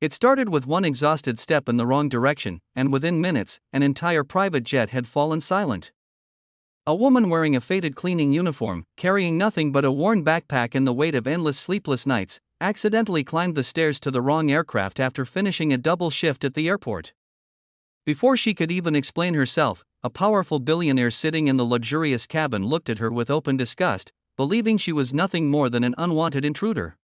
It started with one exhausted step in the wrong direction, and within minutes, an entire private jet had fallen silent. A woman wearing a faded cleaning uniform, carrying nothing but a worn backpack and the weight of endless sleepless nights, accidentally climbed the stairs to the wrong aircraft after finishing a double shift at the airport. Before she could even explain herself, a powerful billionaire sitting in the luxurious cabin looked at her with open disgust, believing she was nothing more than an unwanted intruder.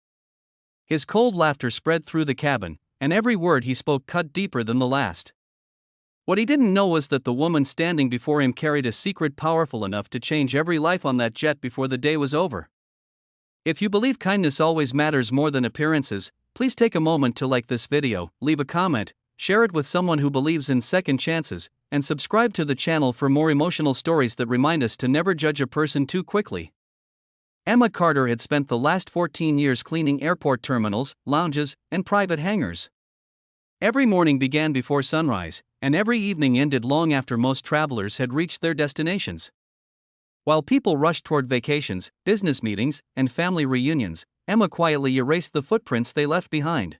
His cold laughter spread through the cabin, and every word he spoke cut deeper than the last. What he didn't know was that the woman standing before him carried a secret powerful enough to change every life on that jet before the day was over. If you believe kindness always matters more than appearances, please take a moment to like this video, leave a comment, share it with someone who believes in second chances, and subscribe to the channel for more emotional stories that remind us to never judge a person too quickly. Emma Carter had spent the last 14 years cleaning airport terminals, lounges, and private hangars. Every morning began before sunrise, and every evening ended long after most travelers had reached their destinations. While people rushed toward vacations, business meetings, and family reunions, Emma quietly erased the footprints they left behind.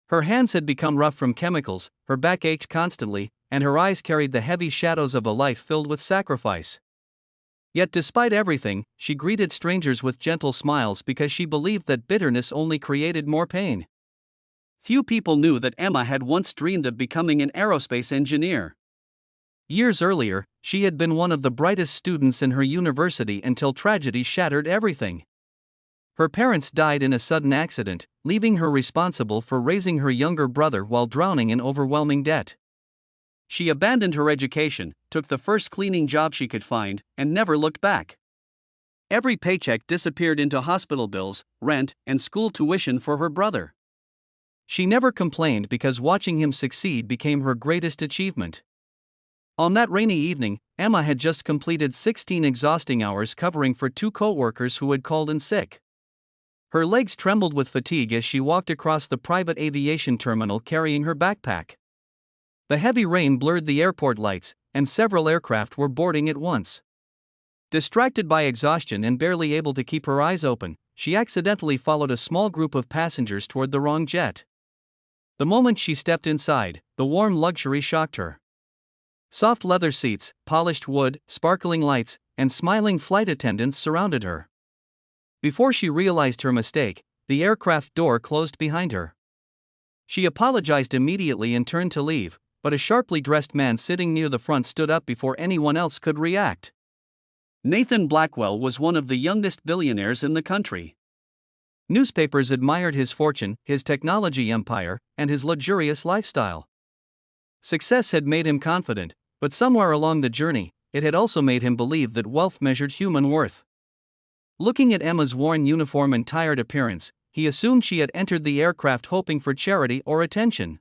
Her hands had become rough from chemicals, her back ached constantly, and her eyes carried the heavy shadows of a life filled with sacrifice. Yet despite everything, she greeted strangers with gentle smiles because she believed that bitterness only created more pain. Few people knew that Emma had once dreamed of becoming an aerospace engineer. Years earlier, she had been one of the brightest students in her university until tragedy shattered everything. Her parents died in a sudden accident, leaving her responsible for raising her younger brother while drowning in overwhelming debt. She abandoned her education, took the first cleaning job she could find, and never looked back. Every paycheck disappeared into hospital bills, rent, and school tuition for her brother. She never complained because watching him succeed became her greatest achievement. On that rainy evening, Emma had just completed 16 exhausting hours covering for 2 co-workers who had called in sick. Her legs trembled with fatigue as she walked across the private aviation terminal carrying her backpack. The heavy rain blurred the airport lights, and several aircraft were boarding at once. Distracted by exhaustion and barely able to keep her eyes open, she accidentally followed a small group of passengers toward the wrong jet. The moment she stepped inside, the warm luxury shocked her. Soft leather seats, polished wood, sparkling lights, and smiling flight attendants surrounded her. Before she realized her mistake, the aircraft door closed behind her. She apologized immediately and turned to leave, but a sharply dressed man sitting near the front stood up before anyone else could react. Nathan Blackwell was one of the youngest billionaires in the country. Newspapers admired his fortune, his technology empire, and his luxurious lifestyle. Success had made him confident, but somewhere along the journey, it had also made him believe that wealth measured human worth. Looking at Emma's worn uniform and tired appearance, he assumed she had entered the aircraft hoping for charity or attention.